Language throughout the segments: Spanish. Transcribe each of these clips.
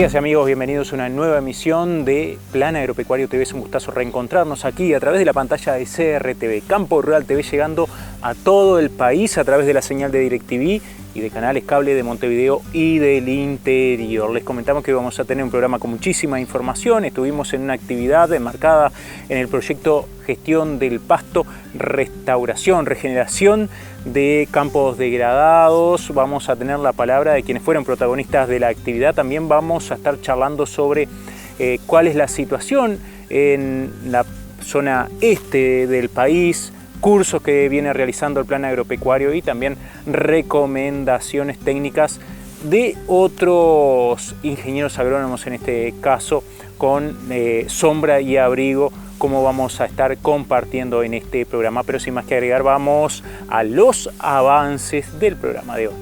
Amigas y amigos, bienvenidos a una nueva emisión de Plan Agropecuario TV. Es un gustazo reencontrarnos aquí a través de la pantalla de CRTV, Campo Rural TV, llegando a todo el país a través de la señal de DirecTV y de canales cable de Montevideo y del interior. Les comentamos que vamos a tener un programa con muchísima información. Estuvimos en una actividad enmarcada en el proyecto Gestión del Pasto, Restauración, Regeneración de campos degradados. Vamos a tener la palabra de quienes fueron protagonistas de la actividad. También vamos a estar charlando sobre cuál es la situación en la zona este del país, cursos que viene realizando el Plan Agropecuario y también recomendaciones técnicas de otros ingenieros agrónomos, en este caso con Sombra y Abrigo, como vamos a estar compartiendo en este programa. Pero sin más que agregar, vamos a los avances del programa de hoy.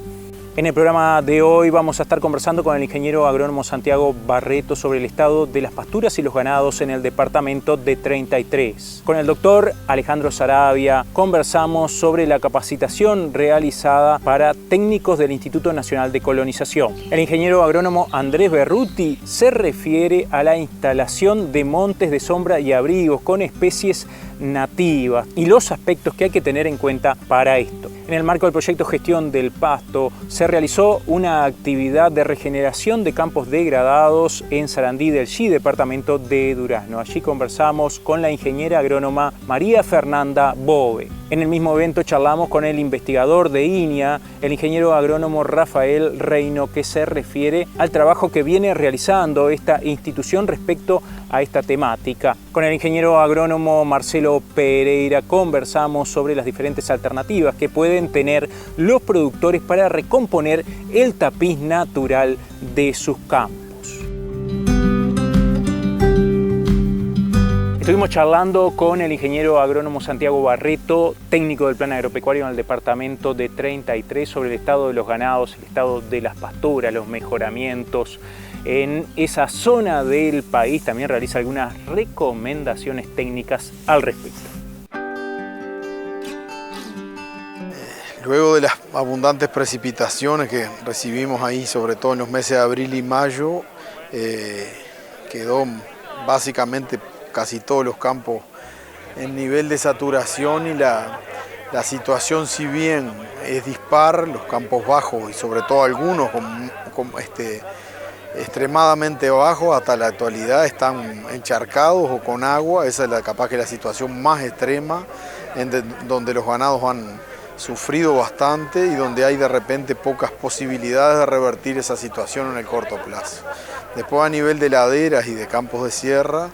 En el programa de hoy vamos a estar conversando con el ingeniero agrónomo Santiago Barreto sobre el estado de las pasturas y los ganados en el departamento de 33. Con el doctor Alejandro Saravia conversamos sobre la capacitación realizada para técnicos del Instituto Nacional de Colonización. El ingeniero agrónomo Andrés Berruti se refiere a la instalación de montes de sombra y abrigos con especies nativas y los aspectos que hay que tener en cuenta para esto. En el marco del proyecto Gestión del Pasto se realizó una actividad de regeneración de campos degradados en Sarandí del Chi, departamento de Durazno. Allí conversamos con la ingeniera agrónoma María Fernanda Bove. En el mismo evento charlamos con el investigador de INIA, el ingeniero agrónomo Rafael Reino, que se refiere al trabajo que viene realizando esta institución respecto a esta temática. Con el ingeniero agrónomo Marcelo Pereira conversamos sobre las diferentes alternativas que pueden tener los productores para recomponer el tapiz natural de sus campos. Estuvimos charlando con el ingeniero agrónomo Santiago Barreto, técnico del Plan Agropecuario en el departamento de 33, sobre el estado de los ganados, el estado de las pasturas, los mejoramientos en esa zona del país. También realiza algunas recomendaciones técnicas al respecto. Luego de las abundantes precipitaciones que recibimos ahí, sobre todo en los meses de abril y mayo, quedó básicamente casi todos los campos en nivel de saturación, y la situación, si bien es dispar, los campos bajos y sobre todo algunos extremadamente bajos hasta la actualidad están encharcados o con agua. Esa es capaz que la situación más extrema, donde los ganados han sufrido bastante y donde hay de repente pocas posibilidades de revertir esa situación en el corto plazo. Después, a nivel de laderas y de campos de sierra,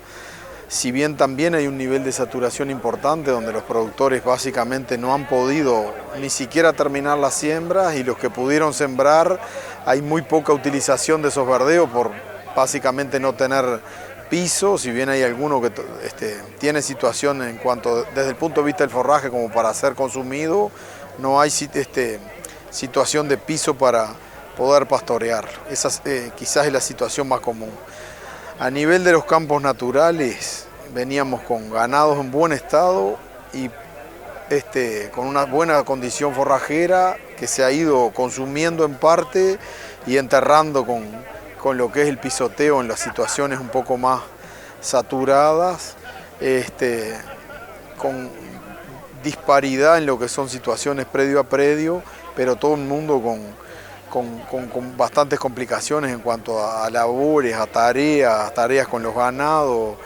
si bien también hay un nivel de saturación importante donde los productores básicamente no han podido ni siquiera terminar las siembras, y los que pudieron sembrar hay muy poca utilización de esos verdeos por básicamente no tener piso. Si bien hay alguno que tiene situación en cuanto desde el punto de vista del forraje como para ser consumido, no hay situación de piso para poder pastorearlo. Esa quizás es la situación más común. A nivel de los campos naturales, veníamos con ganados en buen estado y con una buena condición forrajera que se ha ido consumiendo en parte y enterrando con lo que es el pisoteo en las situaciones un poco más saturadas, con disparidad en lo que son situaciones predio a predio, pero todo el mundo con bastantes complicaciones en cuanto a labores, a tareas con los ganados.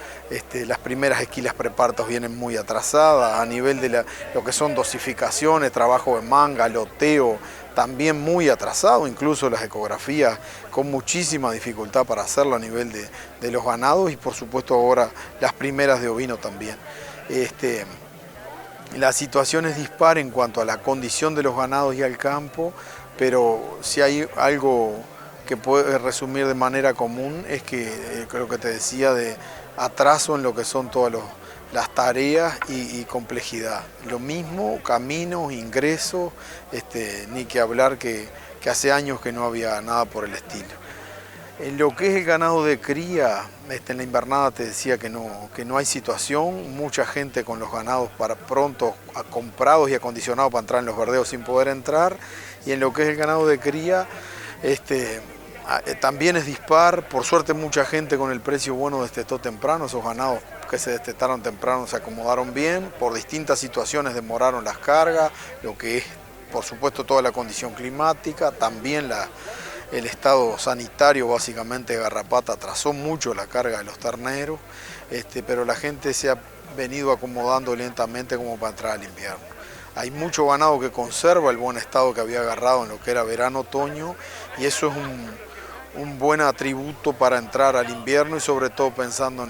Las primeras esquilas prepartos vienen muy atrasadas. A nivel de lo que son dosificaciones, trabajo de manga, loteo, también muy atrasado. Incluso las ecografías con muchísima dificultad para hacerlo a nivel de los ganados, y por supuesto ahora las primeras de ovino también. La situación es dispar en cuanto a la condición de los ganados y al campo, pero si hay algo que puede resumir de manera común es que, creo que te decía, de atraso en lo que son todas las tareas y complejidad. Lo mismo, caminos, ingresos, ni que hablar que hace años que no había nada por el estilo. En lo que es el ganado de cría, en la invernada te decía que no hay situación, mucha gente con los ganados para pronto comprados y acondicionados para entrar en los verdeos sin poder entrar. Y en lo que es el ganado de cría, también es dispar. Por suerte mucha gente con el precio bueno destetó temprano. Esos ganados que se destetaron temprano se acomodaron bien. Por distintas situaciones demoraron las cargas, lo que es por supuesto toda la condición climática, también el estado sanitario básicamente de Garrapata atrasó mucho la carga de los terneros, pero la gente se ha venido acomodando lentamente como para entrar al invierno. Hay mucho ganado que conserva el buen estado que había agarrado en lo que era verano-otoño, y eso es un buen atributo para entrar al invierno y sobre todo pensando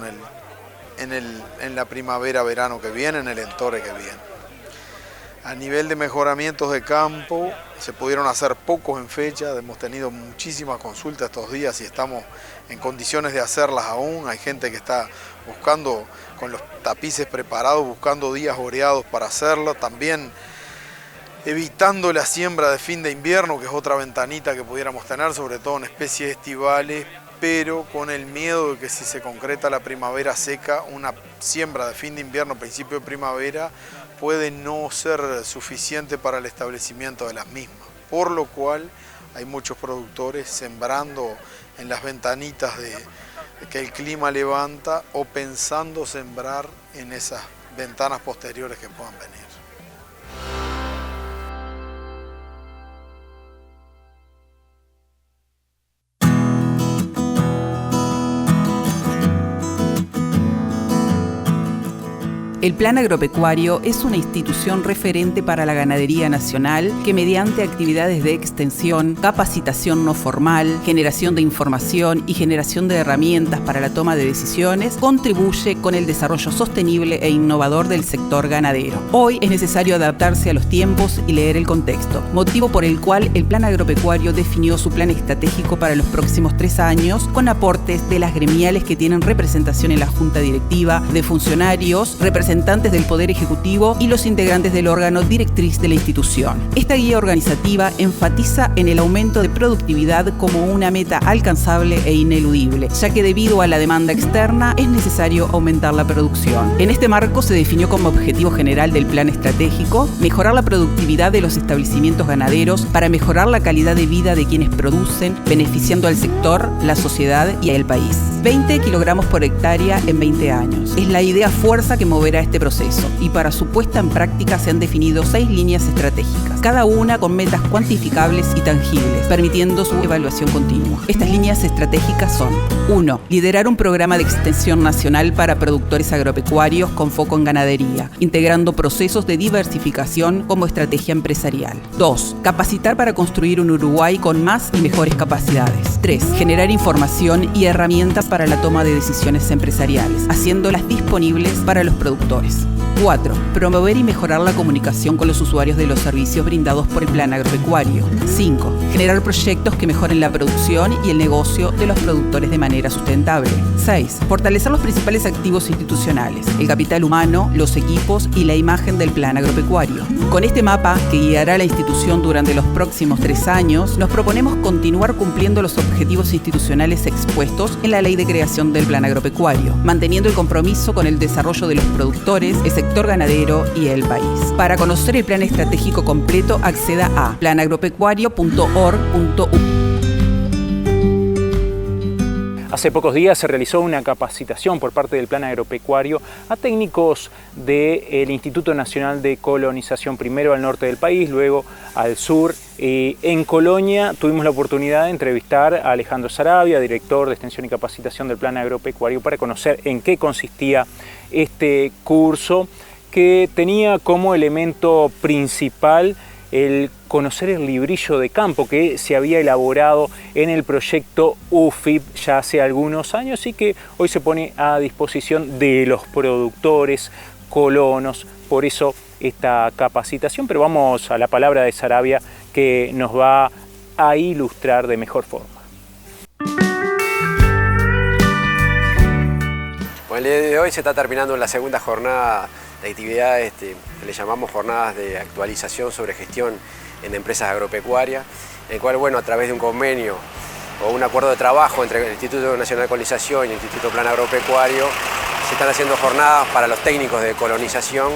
en la primavera-verano que viene, en el entore que viene. A nivel de mejoramientos de campo, se pudieron hacer pocos en fecha, hemos tenido muchísimas consultas estos días y estamos en condiciones de hacerlas aún. Hay gente que está buscando, con los tapices preparados, buscando días oreados para hacerlo, también evitando la siembra de fin de invierno, que es otra ventanita que pudiéramos tener, sobre todo en especies estivales, pero con el miedo de que si se concreta la primavera seca, una siembra de fin de invierno, principio de primavera, puede no ser suficiente para el establecimiento de las mismas, por lo cual hay muchos productores sembrando en las ventanitas que el clima levanta o pensando sembrar en esas ventanas posteriores que puedan venir. El Plan Agropecuario es una institución referente para la ganadería nacional que mediante actividades de extensión, capacitación no formal, generación de información y generación de herramientas para la toma de decisiones, contribuye con el desarrollo sostenible e innovador del sector ganadero. Hoy es necesario adaptarse a los tiempos y leer el contexto, motivo por el cual el Plan Agropecuario definió su plan estratégico para los próximos 3 años con aportes de las gremiales que tienen representación en la Junta Directiva, de funcionarios, representantes del Poder Ejecutivo y los integrantes del órgano directriz de la institución. Esta guía organizativa enfatiza en el aumento de productividad como una meta alcanzable e ineludible, ya que debido a la demanda externa es necesario aumentar la producción. En este marco se definió como objetivo general del plan estratégico mejorar la productividad de los establecimientos ganaderos para mejorar la calidad de vida de quienes producen, beneficiando al sector, la sociedad y al país. 20 kilogramos por hectárea en 20 años. Es la idea fuerza que moverá este proceso y para su puesta en práctica se han definido 6 líneas estratégicas, cada una con metas cuantificables y tangibles, permitiendo su evaluación continua. Estas líneas estratégicas son: 1. Liderar un programa de extensión nacional para productores agropecuarios con foco en ganadería, integrando procesos de diversificación como estrategia empresarial. 2. Capacitar para construir un Uruguay con más y mejores capacidades. 3. Generar información y herramientas para la toma de decisiones empresariales, haciéndolas disponibles para los productores. 4. Promover y mejorar la comunicación con los usuarios de los servicios brindados por el Plan Agropecuario. 5. Generar proyectos que mejoren la producción y el negocio de los productores de manera sustentable. 6. Fortalecer los principales activos institucionales, el capital humano, los equipos y la imagen del Plan Agropecuario. Con este mapa, que guiará a la institución durante los próximos 3 años, nos proponemos continuar cumpliendo los objetivos institucionales expuestos en la Ley de Creación del Plan Agropecuario, manteniendo el compromiso con el desarrollo de los productores, el sector ganadero y el país. Para conocer el plan estratégico completo, acceda a planagropecuario.org.u. Hace pocos días se realizó una capacitación por parte del Plan Agropecuario a técnicos del Instituto Nacional de Colonización, primero al norte del país, luego al sur. En Colonia tuvimos la oportunidad de entrevistar a Alejandro Sarabia, director de Extensión y Capacitación del Plan Agropecuario, para conocer en qué consistía este curso, que tenía como elemento principal el conocer el librillo de campo que se había elaborado en el proyecto UFIP ya hace algunos años y que hoy se pone a disposición de los productores colonos. Por eso esta capacitación, pero vamos a la palabra de Sarabia, que nos va a ilustrar de mejor forma. Bueno, el día de hoy se está terminando la segunda jornada de actividades que le llamamos jornadas de actualización sobre gestión en empresas agropecuarias, en el cual, bueno, a través de un convenio o un acuerdo de trabajo entre el Instituto Nacional de Colonización y el Instituto Plan Agropecuario, se están haciendo jornadas para los técnicos de colonización,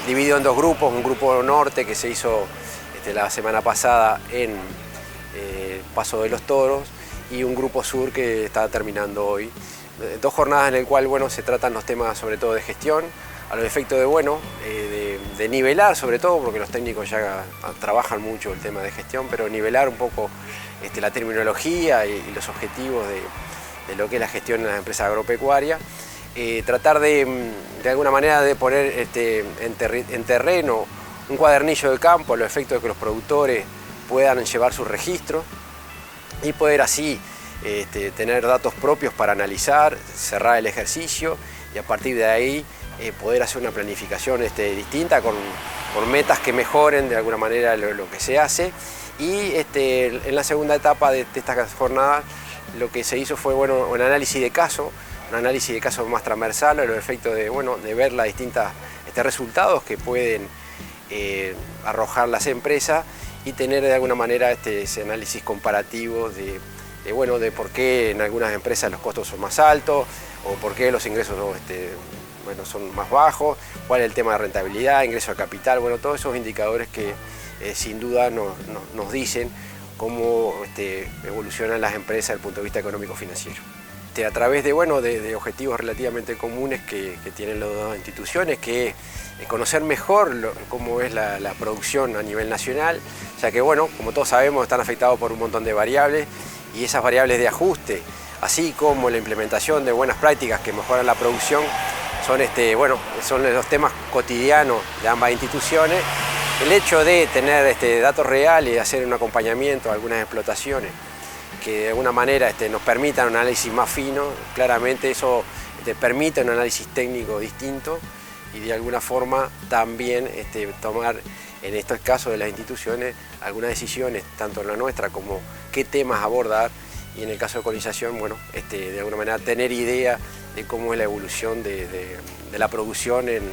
dividido en 2 grupos, un grupo norte que se hizo la semana pasada en Paso de los Toros, y un grupo sur que está terminando hoy. 2 jornadas en las cuales bueno, se tratan los temas sobre todo de gestión, a los efectos de, bueno, de nivelar sobre todo, porque los técnicos ya trabajan mucho el tema de gestión, pero nivelar un poco la terminología y los objetivos de lo que es la gestión en las empresas agropecuarias. Tratar de alguna manera de poner en terreno un cuadernillo de campo a los efectos de que los productores puedan llevar sus registros y poder así tener datos propios para analizar, cerrar el ejercicio y a partir de ahí poder hacer una planificación distinta con metas que mejoren de alguna manera lo que se hace. Y en la segunda etapa de esta jornada lo que se hizo fue bueno, un análisis de caso más transversal a los efectos de, bueno, de ver los distintos resultados que pueden arrojar las empresas y tener de alguna manera ese análisis comparativo de por qué en algunas empresas los costos son más altos o por qué los ingresos bueno, son más bajos, cuál es el tema de rentabilidad, ingreso a capital, bueno, todos esos indicadores que sin duda nos dicen cómo evolucionan las empresas desde el punto de vista económico-financiero. A través de objetivos relativamente comunes que tienen las dos instituciones, que es conocer mejor cómo es la producción a nivel nacional, ya que, bueno, como todos sabemos, están afectados por un montón de variables y esas variables de ajuste, así como la implementación de buenas prácticas que mejoran la producción, son los temas cotidianos de ambas instituciones. El hecho de tener datos reales y hacer un acompañamiento a algunas explotaciones que de alguna manera nos permitan un análisis más fino, claramente eso permite un análisis técnico distinto y de alguna forma también tomar en estos casos de las instituciones algunas decisiones, tanto en la nuestra como qué temas abordar y en el caso de colonización, bueno, de alguna manera tener idea de cómo es la evolución de la producción en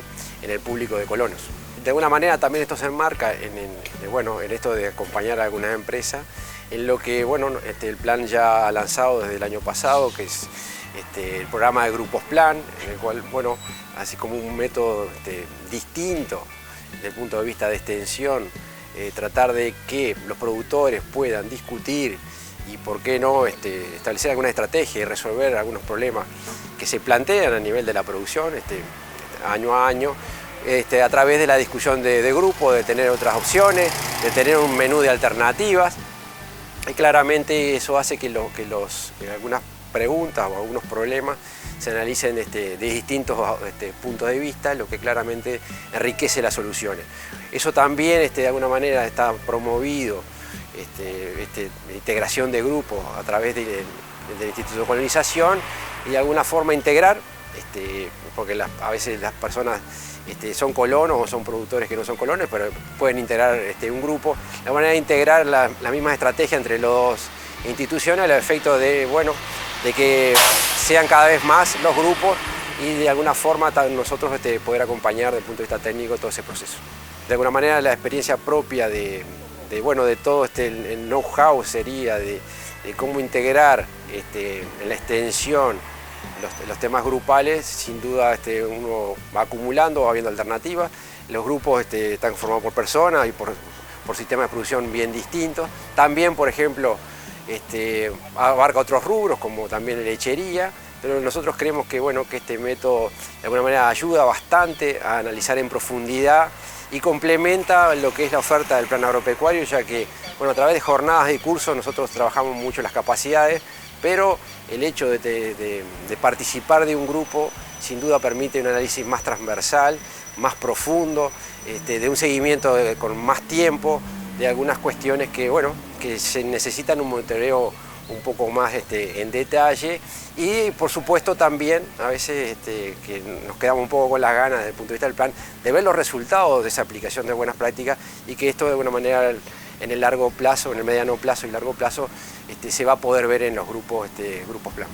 el público de colonos. De alguna manera también esto se enmarca en esto de acompañar a algunas empresas, en lo que el plan ya ha lanzado desde el año pasado, que es el programa de grupos plan, en el cual, bueno, así como un método distinto desde el punto de vista de extensión, tratar de que los productores puedan discutir y por qué no establecer alguna estrategia y resolver algunos problemas que se plantean a nivel de la producción año a año, a través de la discusión de grupo, de tener otras opciones, de tener un menú de alternativas. Y claramente eso hace que algunas preguntas o algunos problemas se analicen de distintos puntos de vista, lo que claramente enriquece las soluciones. Eso también de alguna manera está promovido, integración de grupos a través del Instituto de Colonización y de alguna forma integrar, porque a veces las personas son colonos o son productores que no son colonos, pero pueden integrar un grupo. La manera de integrar la misma estrategia entre las dos instituciones a los efectos de que sean cada vez más los grupos y de alguna forma nosotros poder acompañar desde el punto de vista técnico todo ese proceso. De alguna manera la experiencia propia de todo el know-how sería de cómo integrar en la extensión los temas grupales. Sin duda uno va acumulando, va viendo alternativas. Los grupos están formados por personas y por sistemas de producción bien distintos. También, por ejemplo, abarca otros rubros como también lechería, pero nosotros creemos que este método de alguna manera ayuda bastante a analizar en profundidad y complementa lo que es la oferta del plan agropecuario, ya que a través de jornadas de cursos nosotros trabajamos mucho las capacidades, pero el hecho de participar de un grupo sin duda permite un análisis más transversal, más profundo, de un seguimiento con más tiempo, de algunas cuestiones que se necesitan un monitoreo un poco más en detalle y por supuesto también a veces que nos quedamos un poco con las ganas desde el punto de vista del plan de ver los resultados de esa aplicación de buenas prácticas y que esto de alguna manera en el largo plazo, en el mediano plazo y largo plazo se va a poder ver en los grupos plan.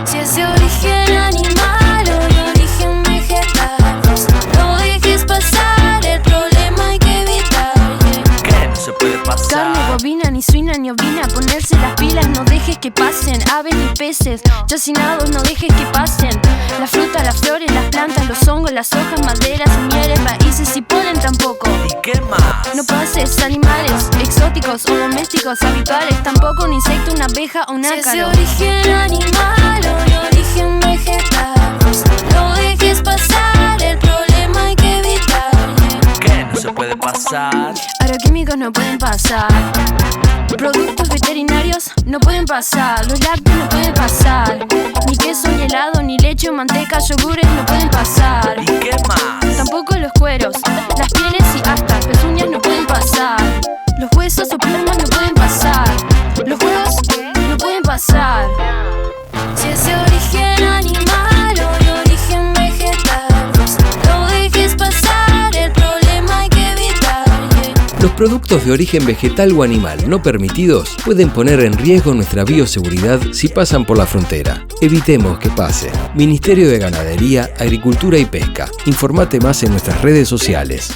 Si es de origen animal o de origen vegetal, no dejes pasar, el problema hay que evitar. ¿Qué no se puede pasar? Carne, bovina, ni suina ni ovina, ponerse las pilas, no dejes que pasen. Aves ni peces, chacinados, no dejes que pasen. La fruta, las flores, las plantas, los hongos, las hojas, maderas, semilleres, raíces y polen tampoco. ¿Y qué más? No pases animales exóticos o domésticos habituales, tampoco un insecto, una abeja o un ácaro. Si es de origen animal o de origen vegetal, no dejes pasar, el problema hay que evitar. ¿Qué no se puede pasar? Agroquímicos no pueden pasar, productos veterinarios no pueden pasar, los lácteos no pueden pasar, ni queso, ni helado, ni leche o manteca, yogures no pueden pasar. ¿Y qué más? Tampoco los cueros, las pieles y hasta las pezuñas no pueden pasar, los huesos o plumas no pueden pasar, los huevos no pueden pasar. Si es de origen animal o de origen vegetal, no dejes pasar, el problema hay que evitar. Los productos de origen vegetal o animal no permitidos pueden poner en riesgo nuestra bioseguridad si pasan por la frontera. Evitemos que pase. Ministerio de Ganadería, Agricultura y Pesca. Informate más en nuestras redes sociales.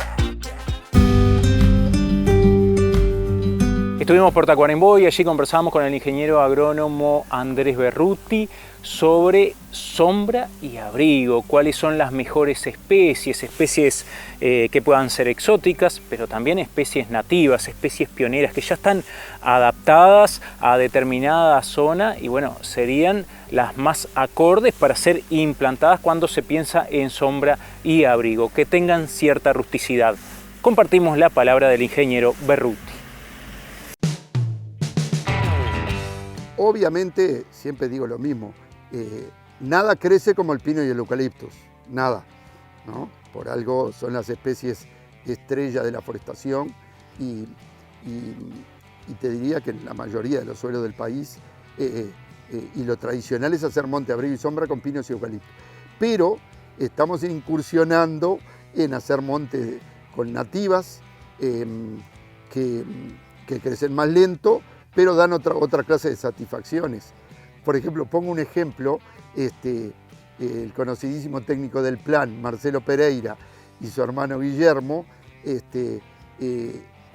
Estuvimos por Tacuarembó y allí conversamos con el ingeniero agrónomo Andrés Berruti sobre sombra y abrigo, cuáles son las mejores especies que puedan ser exóticas, pero también especies nativas, especies pioneras que ya están adaptadas a determinada zona y bueno, serían las más acordes para ser implantadas cuando se piensa en sombra y abrigo, que tengan cierta rusticidad. Compartimos la palabra del ingeniero Berruti. Obviamente, siempre digo lo mismo, nada crece como el pino y el eucaliptus, nada, ¿no? Por algo son las especies estrella de la forestación y te diría que en la mayoría de los suelos del país y lo tradicional es hacer monte, abrigo y sombra con pinos y eucaliptus. Pero estamos incursionando en hacer monte con nativas que crecen más lento, pero dan otra clase de satisfacciones. Por ejemplo, pongo un ejemplo, el conocidísimo técnico del plan, Marcelo Pereira, y su hermano Guillermo,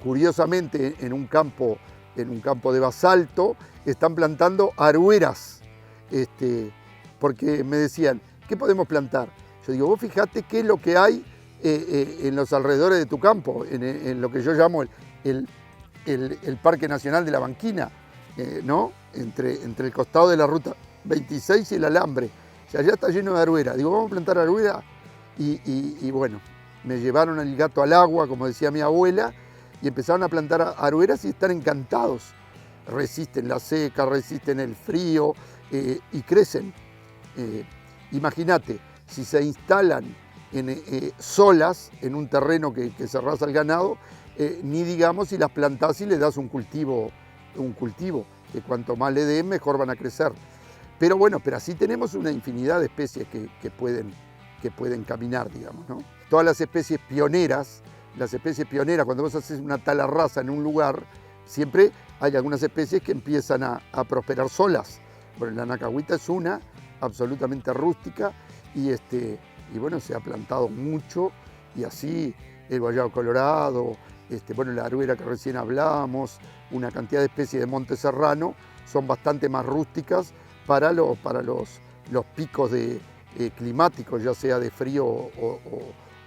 curiosamente en un campo de basalto, están plantando arueras, porque me decían, ¿qué podemos plantar? Yo digo, vos fijate qué es lo que hay en los alrededores de tu campo, en lo que yo llamo el Parque Nacional de la Banquina, ¿no? Entre el costado de la Ruta 26 y el Alambre. O sea, allá está lleno de aruera. Digo, vamos a plantar aruera. Y bueno, me llevaron el gato al agua, como decía mi abuela, y empezaron a plantar arueras y están encantados. Resisten la seca, resisten el frío y crecen. Imagínate, si se instalan solas en un terreno que se arrasa al ganado, ni digamos si las plantás y le das un cultivo, que cuanto más le den, mejor van a crecer. Pero bueno, así tenemos una infinidad de especies que pueden caminar, digamos, ¿no? Todas las especies pioneras, cuando vos haces una tala rasa en un lugar, siempre hay algunas especies que empiezan a prosperar solas. Bueno, la nacahuita es una, absolutamente rústica, y bueno, se ha plantado mucho, y así el guayabo colorado, bueno, la aruera que recién hablamos, una cantidad de especies de monte serrano, son bastante más rústicas para los picos climáticos, ya sea de frío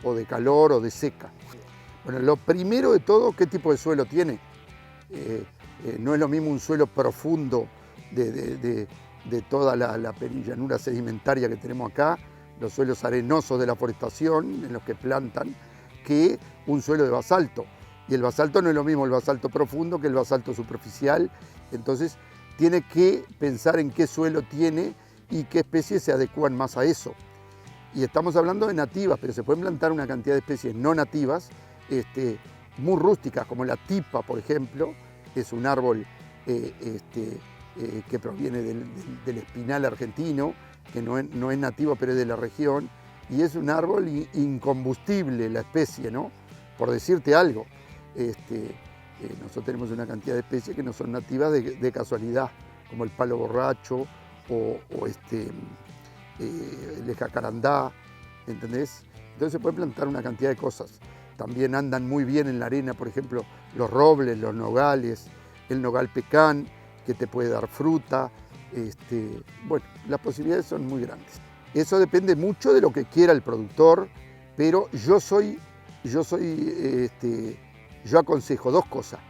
o de calor o de seca. Bueno, lo primero de todo, ¿qué tipo de suelo tiene? No es lo mismo un suelo profundo de toda la penillanura sedimentaria que tenemos acá, los suelos arenosos de la forestación en los que plantan, que un suelo de basalto. Y el basalto no es lo mismo el basalto profundo que el basalto superficial, entonces tiene que pensar en qué suelo tiene y qué especies se adecúan más a eso. Y estamos hablando de nativas, pero se pueden plantar una cantidad de especies no nativas, muy rústicas, como la tipa, por ejemplo, es un árbol que proviene del espinal argentino, que no es nativo, pero es de la región, y es un árbol incombustible la especie, ¿no? Por decirte algo. Nosotros tenemos una cantidad de especies que no son nativas de casualidad, como el palo borracho o el jacarandá, ¿entendés? Entonces se puede plantar una cantidad de cosas. También andan muy bien en la arena, por ejemplo, los robles, los nogales, el nogal pecan, que te puede dar fruta. Bueno, las posibilidades son muy grandes. Eso depende mucho de lo que quiera el productor, pero yo aconsejo dos cosas: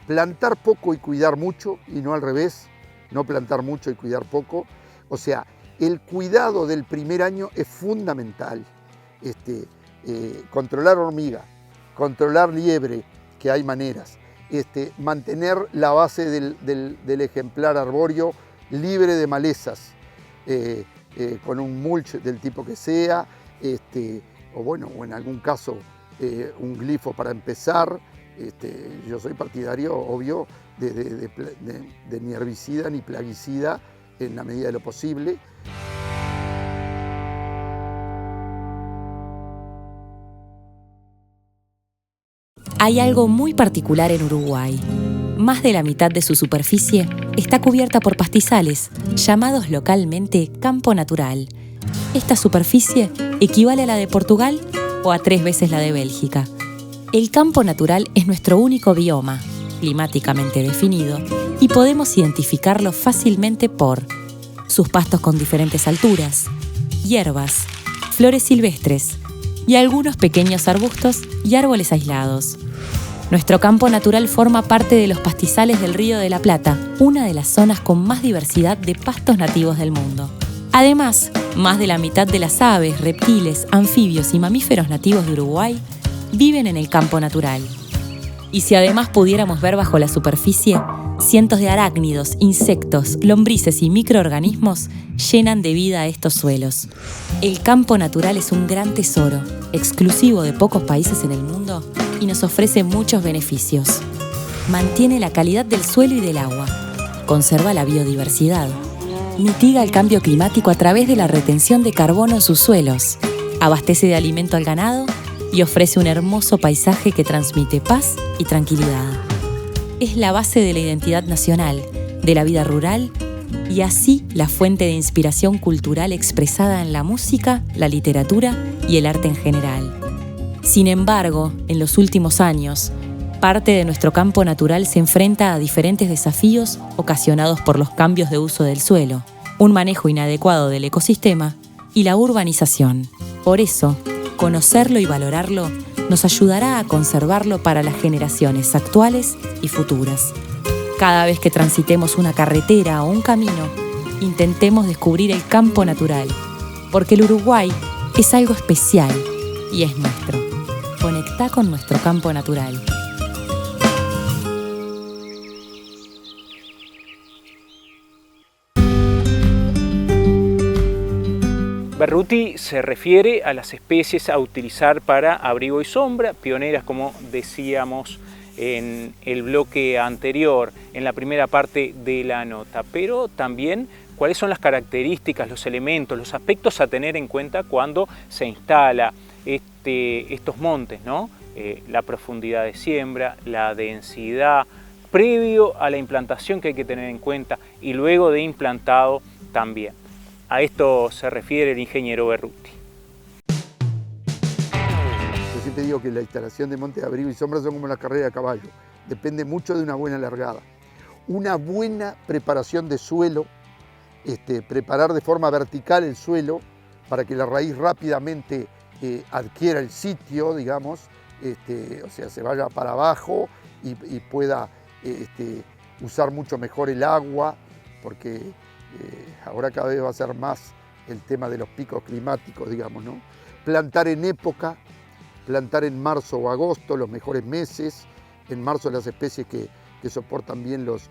plantar poco y cuidar mucho, y no al revés, no plantar mucho y cuidar poco. O sea, el cuidado del primer año es fundamental. Controlar hormiga, controlar liebre, que hay maneras. Mantener la base del ejemplar arbóreo libre de malezas, con un mulch del tipo que sea, o en algún caso un glifo para empezar. Yo soy partidario, obvio, de ni herbicida ni plaguicida en la medida de lo posible. Hay algo muy particular en Uruguay. Más de la mitad de su superficie está cubierta por pastizales, llamados localmente campo natural. Esta superficie equivale a la de Portugal o a 3 veces la de Bélgica. El campo natural es nuestro único bioma, climáticamente definido, y podemos identificarlo fácilmente por sus pastos con diferentes alturas, hierbas, flores silvestres y algunos pequeños arbustos y árboles aislados. Nuestro campo natural forma parte de los pastizales del Río de la Plata, una de las zonas con más diversidad de pastos nativos del mundo. Además, más de la mitad de las aves, reptiles, anfibios y mamíferos nativos de Uruguay viven en el campo natural. Y si además pudiéramos ver bajo la superficie, cientos de arácnidos, insectos, lombrices y microorganismos llenan de vida a estos suelos. El campo natural es un gran tesoro, exclusivo de pocos países en el mundo, y nos ofrece muchos beneficios. Mantiene la calidad del suelo y del agua, conserva la biodiversidad, mitiga el cambio climático a través de la retención de carbono en sus suelos, abastece de alimento al ganado y ofrece un hermoso paisaje que transmite paz y tranquilidad. Es la base de la identidad nacional, de la vida rural y así la fuente de inspiración cultural expresada en la música, la literatura y el arte en general. Sin embargo, en los últimos años, parte de nuestro campo natural se enfrenta a diferentes desafíos ocasionados por los cambios de uso del suelo, un manejo inadecuado del ecosistema y la urbanización. Por eso, conocerlo y valorarlo nos ayudará a conservarlo para las generaciones actuales y futuras. Cada vez que transitemos una carretera o un camino, intentemos descubrir el campo natural, porque el Uruguay es algo especial y es nuestro. Conectá con nuestro campo natural. Berruti se refiere a las especies a utilizar para abrigo y sombra, pioneras como decíamos en el bloque anterior, en la primera parte de la nota, pero también cuáles son las características, los elementos, los aspectos a tener en cuenta cuando se instala estos montes, ¿no? La profundidad de siembra, la densidad, previo a la implantación que hay que tener en cuenta y luego de implantado también. A esto se refiere el ingeniero Berruti. Yo siempre digo que la instalación de montes de abrigo y sombra son como la carrera de caballo. Depende mucho de una buena largada. Una buena preparación de suelo, preparar de forma vertical el suelo para que la raíz rápidamente adquiera el sitio, digamos, o sea, se vaya para abajo y pueda usar mucho mejor el agua, porque ahora cada vez va a ser más el tema de los picos climáticos, digamos, ¿no? Plantar en época, plantar en marzo o agosto, los mejores meses. En marzo las especies que soportan bien los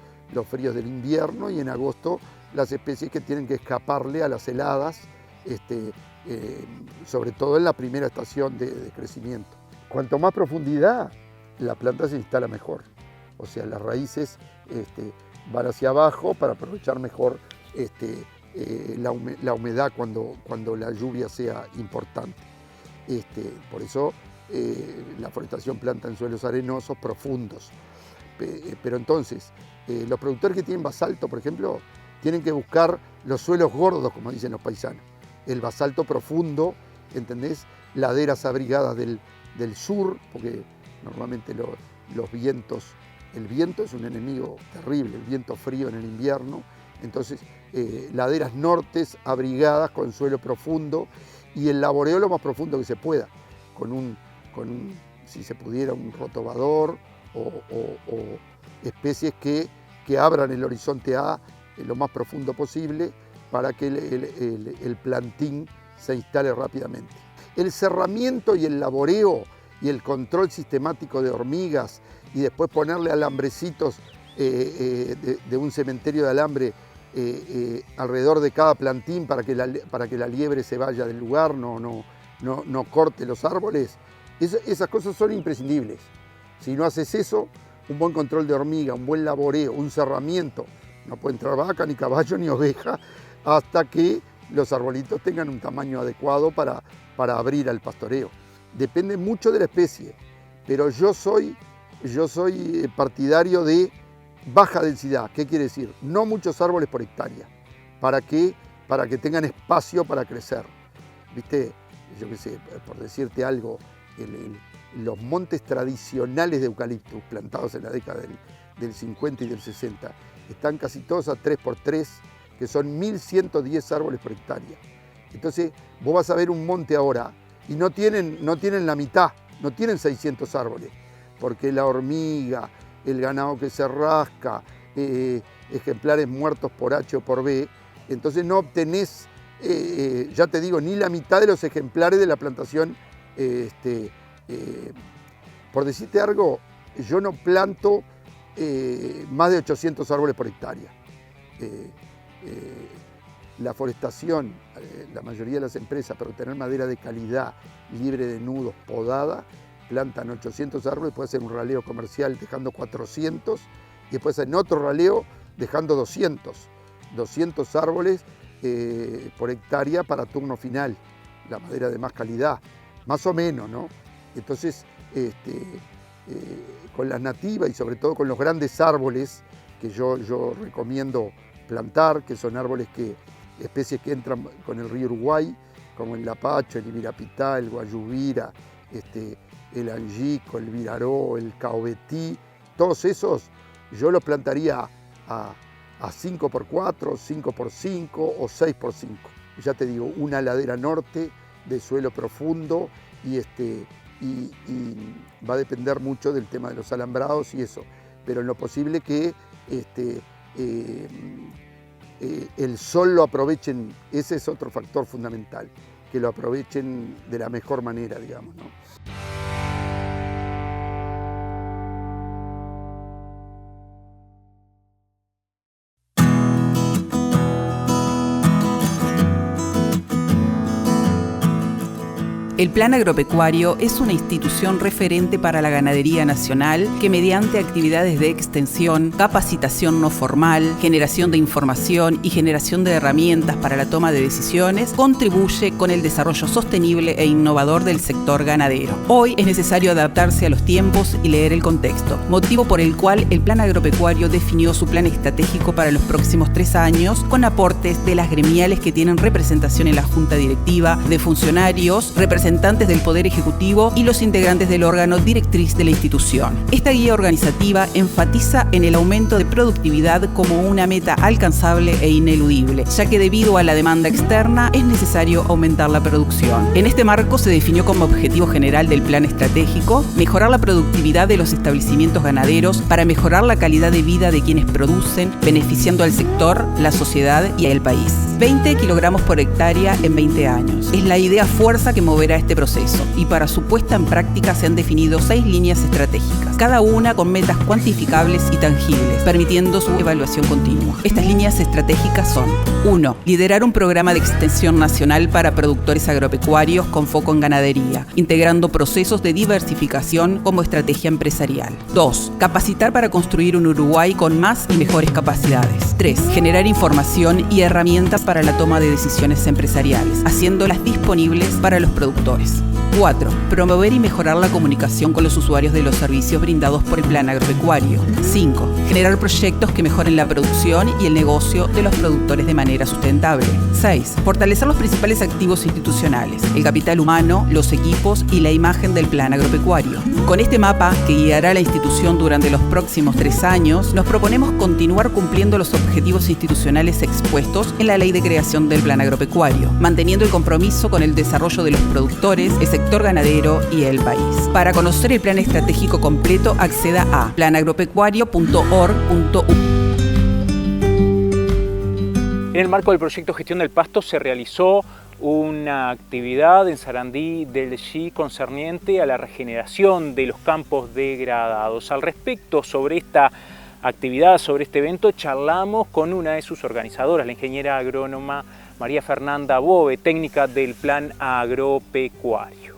fríos del invierno, y en agosto las especies que tienen que escaparle a las heladas, sobre todo en la primera estación de crecimiento. Cuanto más profundidad, la planta se instala mejor. O sea, las raíces van hacia abajo para aprovechar mejor la humedad cuando la lluvia sea importante. Por eso la forestación planta en suelos arenosos profundos. Pero entonces, los productores que tienen basalto, por ejemplo, tienen que buscar los suelos gordos, como dicen los paisanos. El basalto profundo, ¿entendés? Laderas abrigadas del sur, porque normalmente los vientos El viento es un enemigo terrible, el viento frío en el invierno. Entonces, laderas nortes abrigadas con suelo profundo y el laboreo lo más profundo que se pueda, con si se pudiera, un rotobador o especies que abran el horizonte A lo más profundo posible para que el plantín se instale rápidamente. El cerramiento y el laboreo y el control sistemático de hormigas y después ponerle alambrecitos de un cementerio de alambre alrededor de cada plantín para que la liebre se vaya del lugar, no corte los árboles. Esas cosas son imprescindibles. Si no haces eso, un buen control de hormiga, un buen laboreo, un cerramiento, no puede entrar vaca, ni caballo, ni oveja, hasta que los arbolitos tengan un tamaño adecuado para abrir al pastoreo. Depende mucho de la especie, pero yo soy partidario de baja densidad. ¿Qué quiere decir? No muchos árboles por hectárea, para que tengan espacio para crecer. ¿Viste? Yo qué sé, por decirte algo, los montes tradicionales de eucaliptus plantados en la década del 50 y del 60 están casi todos a 3x3, que son 1110 árboles por hectárea. Entonces vos vas a ver un monte ahora y no tienen la mitad, no tienen 600 árboles, porque la hormiga, el ganado que se rasca, ejemplares muertos por H o por B, entonces no obtenés, ya te digo, ni la mitad de los ejemplares de la plantación. Por decirte algo, yo no planto más de 800 árboles por hectárea. La forestación, la mayoría de las empresas, para obtener madera de calidad, libre de nudos, podada, plantan 800 árboles, puede hacer un raleo comercial dejando 400 y después en otro raleo dejando 200 árboles por hectárea para turno final, la madera de más calidad, más o menos, ¿no? Entonces, con las nativas y sobre todo con los grandes árboles que yo recomiendo plantar, que son especies que entran con el río Uruguay, como el lapacho, el ibirapitá, el guayubira, el angico, el viraró, el caobetí, todos esos yo los plantaría a 5x4, 5x5 o 6x5. Ya te digo, una ladera norte de suelo profundo y va a depender mucho del tema de los alambrados y eso, pero en lo posible que el sol lo aprovechen, ese es otro factor fundamental, que lo aprovechen de la mejor manera, digamos, ¿no? El Plan Agropecuario es una institución referente para la ganadería nacional que mediante actividades de extensión, capacitación no formal, generación de información y generación de herramientas para la toma de decisiones, contribuye con el desarrollo sostenible e innovador del sector ganadero. Hoy es necesario adaptarse a los tiempos y leer el contexto, motivo por el cual el Plan Agropecuario definió su plan estratégico para los próximos 3 años con aportes de las gremiales que tienen representación en la Junta Directiva, de funcionarios, representantes del Poder Ejecutivo y los integrantes del órgano directriz de la institución. Esta guía organizativa enfatiza en el aumento de productividad como una meta alcanzable e ineludible, ya que debido a la demanda externa es necesario aumentar la producción. En este marco se definió como objetivo general del plan estratégico mejorar la productividad de los establecimientos ganaderos para mejorar la calidad de vida de quienes producen, beneficiando al sector, la sociedad y al país. 20 kilogramos por hectárea en 20 años. Es la idea fuerza que moverá este proceso y para su puesta en práctica se han definido 6 líneas estratégicas, cada una con metas cuantificables y tangibles, permitiendo su evaluación continua. Estas líneas estratégicas son: 1. Liderar un programa de extensión nacional para productores agropecuarios con foco en ganadería, integrando procesos de diversificación como estrategia empresarial. 2. Capacitar para construir un Uruguay con más y mejores capacidades. 3. Generar información y herramientas para la toma de decisiones empresariales, haciéndolas disponibles para los productores. 4. Promover y mejorar la comunicación con los usuarios de los servicios brindados por el Plan Agropecuario. 5. Generar proyectos que mejoren la producción y el negocio de los productores de manera sustentable. 6. Fortalecer los principales activos institucionales, el capital humano, los equipos y la imagen del Plan Agropecuario. Con este mapa, que guiará a la institución durante los próximos 3 años, nos proponemos continuar cumpliendo los objetivos institucionales expuestos en la Ley de Creación del Plan Agropecuario, manteniendo el compromiso con el desarrollo de los productores, el sector ganadero y el país. Para conocer el plan estratégico completo, acceda a planagropecuario.org.u. En el marco del proyecto Gestión del Pasto se realizó una actividad en Sarandí del Chi concerniente a la regeneración de los campos degradados. Al respecto, sobre esta actividad, sobre este evento, charlamos con una de sus organizadoras, la ingeniera agrónoma María Fernanda Bove, técnica del Plan Agropecuario.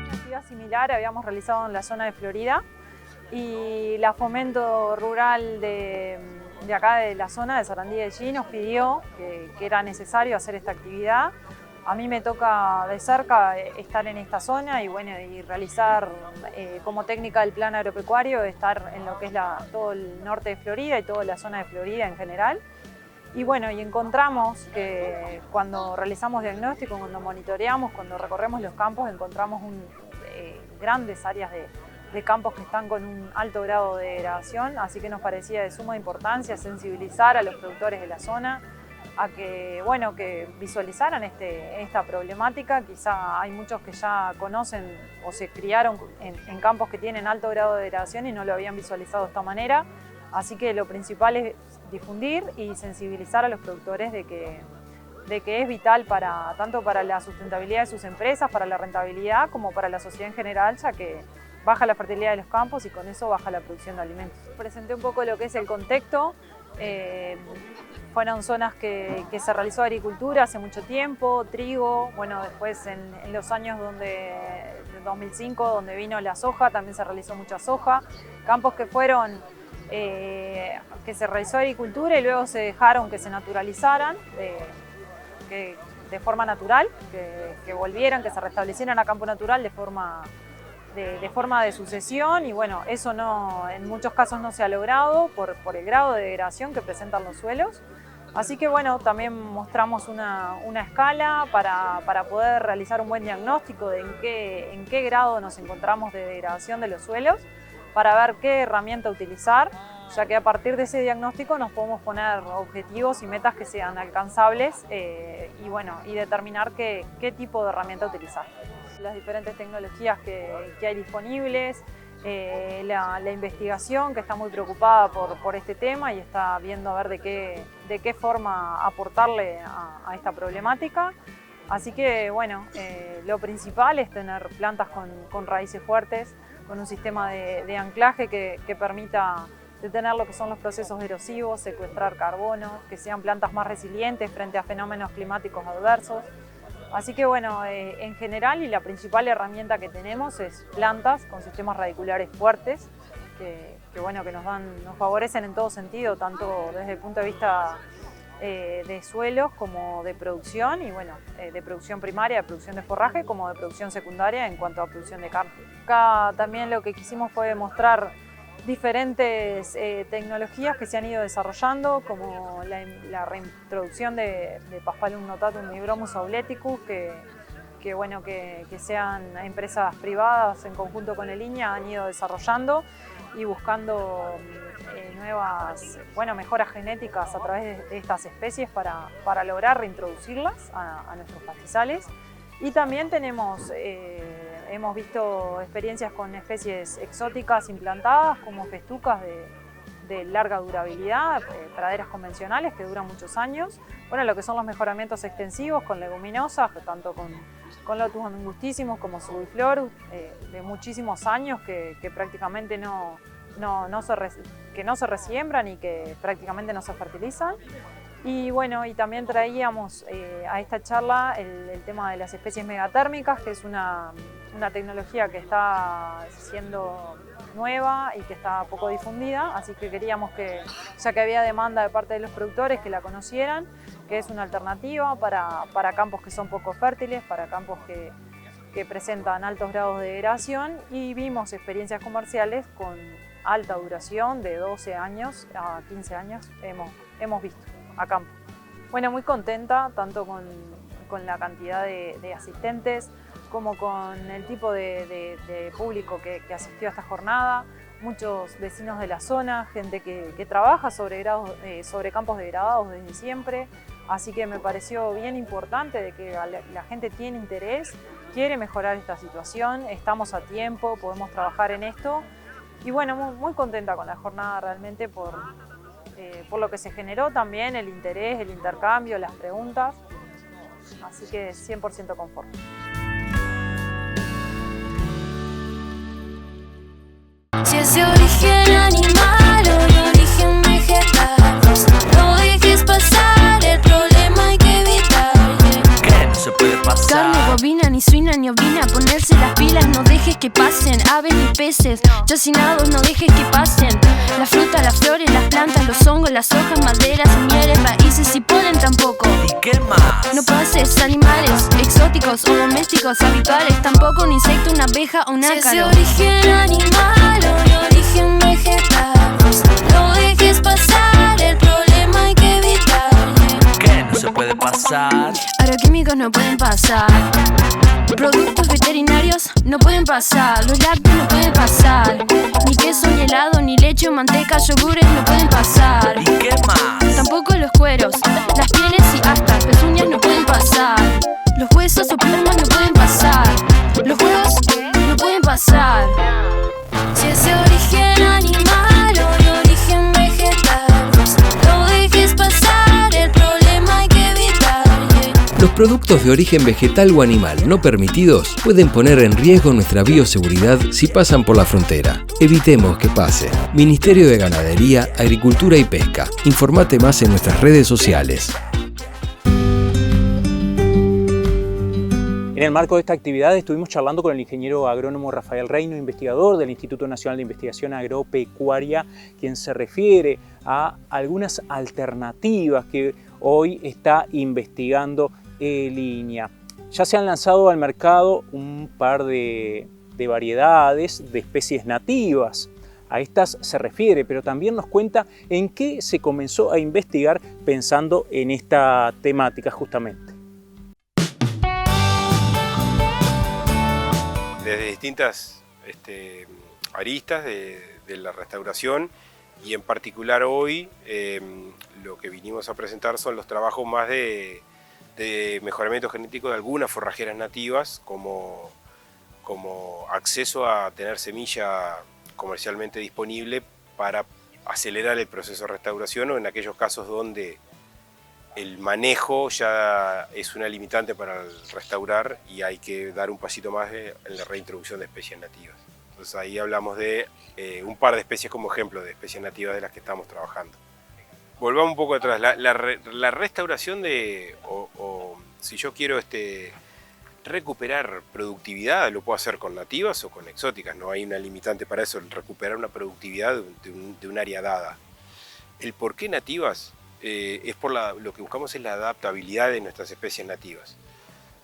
Una actividad similar habíamos realizado en la zona de Florida y la Fomento Rural de acá de la zona de Sarandí del Chi nos pidió que era necesario hacer esta actividad. A mí me toca de cerca estar en esta zona y, bueno, y realizar como técnica del Plan Agropecuario, estar en lo que es todo el norte de Florida y toda la zona de Florida en general. Y bueno, y encontramos que cuando realizamos diagnóstico, cuando monitoreamos, cuando recorremos los campos, encontramos grandes áreas de campos que están con un alto grado de degradación, así que nos parecía de suma importancia sensibilizar a los productores de la zona a que, bueno, que visualizaran esta problemática. Quizá hay muchos que ya conocen o se criaron en campos que tienen alto grado de degradación y no lo habían visualizado de esta manera, así que lo principal es difundir y sensibilizar a los productores de que es vital tanto para la sustentabilidad de sus empresas, para la rentabilidad, como para la sociedad en general, ya que baja la fertilidad de los campos y con eso baja la producción de alimentos. Presenté un poco lo que es el contexto. Fueron zonas que se realizó agricultura hace mucho tiempo, trigo, bueno, después en los años de 2005, donde vino la soja, también se realizó mucha soja, campos que se realizó agricultura y luego se dejaron que se naturalizaran de forma natural, que volvieran, que se restablecieran a campo natural de forma de sucesión, y bueno, eso en muchos casos no se ha logrado por el grado de degradación que presentan los suelos. Así que bueno, también mostramos una escala para poder realizar un buen diagnóstico de en qué grado nos encontramos de degradación de los suelos, para ver qué herramienta utilizar, ya que a partir de ese diagnóstico nos podemos poner objetivos y metas que sean alcanzables y determinar qué tipo de herramienta utilizar. Las diferentes tecnologías que hay disponibles, la investigación, que está muy preocupada por este tema y está viendo a ver de qué forma aportarle a esta problemática. Así que bueno, lo principal es tener plantas con raíces fuertes, con un sistema de anclaje que permita detener lo que son los procesos erosivos, secuestrar carbono, que sean plantas más resilientes frente a fenómenos climáticos adversos. Así que bueno, en general, y la principal herramienta que tenemos es plantas con sistemas radiculares fuertes que nos favorecen en todo sentido, tanto desde el punto de vista de suelos como de producción, y bueno, de producción primaria, de producción de forraje, como de producción secundaria en cuanto a producción de carne. Acá también lo que quisimos fue mostrar diferentes tecnologías que se han ido desarrollando, como la reintroducción de Paspalum notatum y Bromus auleticus, que sean empresas privadas en conjunto con el INEA han ido desarrollando y buscando mejoras genéticas a través de estas especies para lograr reintroducirlas a nuestros pastizales. Y también hemos visto experiencias con especies exóticas implantadas, como festucas de larga durabilidad, praderas convencionales que duran muchos años. Bueno, lo que son los mejoramientos extensivos con leguminosas, tanto con Lotus angustissimos como Subiflorus, de muchísimos años que prácticamente no se resiembran y que prácticamente no se fertilizan. Y bueno, y también traíamos a esta charla el tema de las especies megatérmicas, que es una una tecnología que está siendo nueva y que está poco difundida, así que queríamos que, ya que había demanda de parte de los productores, que la conocieran, que es una alternativa para campos que son poco fértiles, para campos que presentan altos grados de degradación, y vimos experiencias comerciales con alta duración, de 12 años a 15 años hemos visto a campo. Bueno, muy contenta tanto con la cantidad de asistentes como con el tipo de público que asistió a esta jornada, muchos vecinos de la zona, gente que trabaja sobre campos degradados desde siempre, así que me pareció bien importante de que la gente tiene interés, quiere mejorar esta situación, estamos a tiempo, podemos trabajar en esto, y bueno, muy contenta con la jornada realmente por lo que se generó también, el interés, el intercambio, las preguntas, así que 100% conforme. Si es de origen animal o de origen vegetal, no dejes pasar, el problema hay que evitar. ¿Qué no se puede pasar? Carne bovina, ni suina, ni ovina, ponerse las pilas, no dejes que pasen. Aves ni peces, chacinados, no dejes que pasen. La fruta, las flores, las plantas, los hongos, las hojas, maderas, semilleres, raíces y polen tampoco. ¿Y qué más? No pases animales exóticos o domésticos habituales, tampoco un insecto, una abeja o un ácaro. Si es de origen animal o de origen vegetal, no dejes pasar, el problema hay que evitar. ¿Qué no se puede pasar? Agroquímicos no pueden pasar, productos veterinarios no pueden pasar, los lácteos no pueden pasar, ni queso, ni helado, ni leche o manteca, yogures no pueden pasar. ¿Y qué más? Tampoco los cueros, las pieles y hasta las pezuñas no pueden pasar, los huesos o plumas no pueden pasar, los huevos no pueden pasar. Si es de origen animal o de origen vegetal, no dejes pasar, el problema hay que evitar. Los productos de origen vegetal o animal no permitidos pueden poner en riesgo nuestra bioseguridad si pasan por la frontera. Evitemos que pase. Ministerio de Ganadería, Agricultura y Pesca. Informate más en nuestras redes sociales. En el marco de esta actividad estuvimos charlando con el ingeniero agrónomo Rafael Reino, investigador del Instituto Nacional de Investigación Agropecuaria, quien se refiere a algunas alternativas que hoy está investigando Elinia. Ya se han lanzado al mercado un par de variedades de especies nativas. A estas se refiere, pero también nos cuenta en qué se comenzó a investigar pensando en esta temática justamente. Desde distintas aristas de la restauración, y en particular hoy lo que vinimos a presentar son los trabajos más de mejoramiento genético de algunas forrajeras nativas, como acceso a tener semilla comercialmente disponible para acelerar el proceso de restauración, o en aquellos casos donde el manejo ya es una limitante para restaurar y hay que dar un pasito más en la reintroducción de especies nativas. Entonces ahí hablamos de un par de especies como ejemplo de especies nativas de las que estamos trabajando. Volvamos un poco atrás, la restauración si yo quiero recuperar productividad, lo puedo hacer con nativas o con exóticas, no hay una limitante para eso, recuperar una productividad de un área dada. El por qué nativas es lo que buscamos es la adaptabilidad de nuestras especies nativas,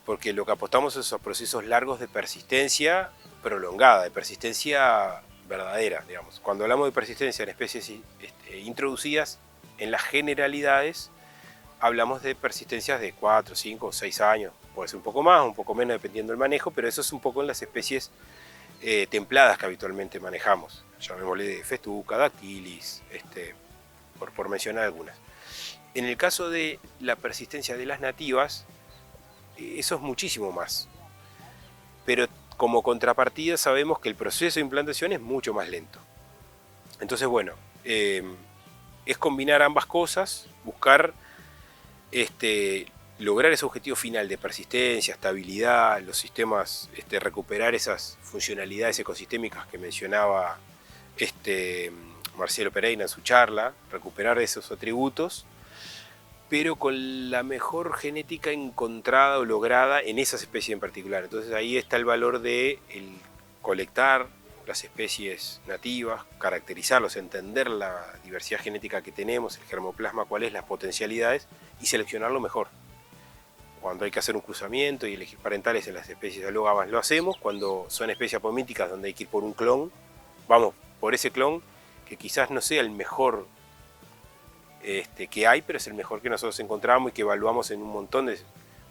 porque lo que apostamos es a procesos largos de persistencia prolongada, de persistencia verdadera, digamos. Cuando hablamos de persistencia en especies introducidas, en las generalidades hablamos de persistencias de 4, 5 o 6 años, puede ser un poco más, un poco menos dependiendo del manejo, pero eso es un poco en las especies templadas que habitualmente manejamos, llamémosle de festuca, dactilis, por mencionar algunas. En el caso de la persistencia de las nativas, eso es muchísimo más, pero como contrapartida sabemos que el proceso de implantación es mucho más lento. Entonces, bueno, es combinar ambas cosas, buscar lograr ese objetivo final de persistencia, estabilidad, los sistemas, recuperar esas funcionalidades ecosistémicas que mencionaba Marcelo Pereira en su charla, recuperar esos atributos, pero con la mejor genética encontrada o lograda en esas especies en particular. Entonces ahí está el valor de el colectar las especies nativas, caracterizarlos, entender la diversidad genética que tenemos, el germoplasma, cuáles las potencialidades, y seleccionar lo mejor. Cuando hay que hacer un cruzamiento y elegir parentales en las especies alógamas lo hacemos. Cuando son especies apomíticas donde hay que ir por un clon, vamos por ese clon que quizás no sea el mejor que hay, pero es el mejor que nosotros encontramos y que evaluamos en un montón en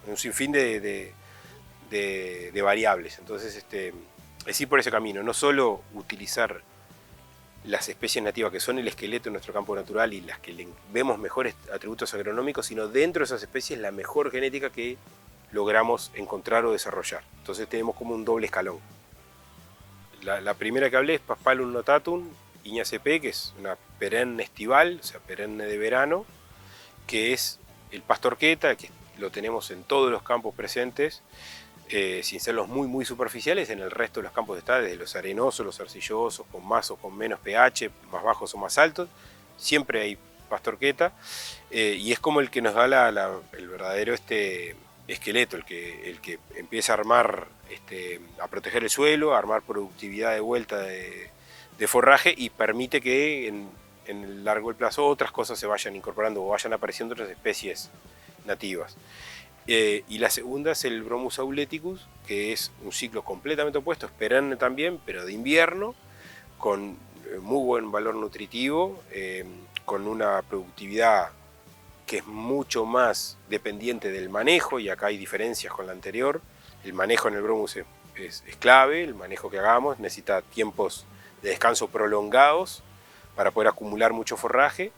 un sinfín de variables. Entonces es ir por ese camino, no solo utilizar las especies nativas que son el esqueleto de nuestro campo natural y las que le vemos mejores atributos agronómicos, sino dentro de esas especies la mejor genética que logramos encontrar o desarrollar. Entonces tenemos como un doble escalón. La primera que hablé es Paspalum notatum, Iña CP, que es una perenne estival, o sea, perenne de verano, que es el pastorqueta, que lo tenemos en todos los campos presentes, sin ser los muy superficiales. En el resto de los campos está, desde los arenosos, los arcillosos, con más o con menos pH, más bajos o más altos, siempre hay pastorqueta, y es como el que nos da el verdadero esqueleto, el que empieza a armar, a proteger el suelo, a armar productividad de vuelta de forraje, y permite que en el largo plazo otras cosas se vayan incorporando o vayan apareciendo otras especies nativas. Y la segunda es el Bromus auleticus, que es un ciclo completamente opuesto, es perenne también, pero de invierno, con muy buen valor nutritivo, con una productividad que es mucho más dependiente del manejo, y acá hay diferencias con la anterior. El manejo en el Bromus es clave, el manejo que hagamos necesita tiempos de descanso prolongados para poder acumular mucho forraje.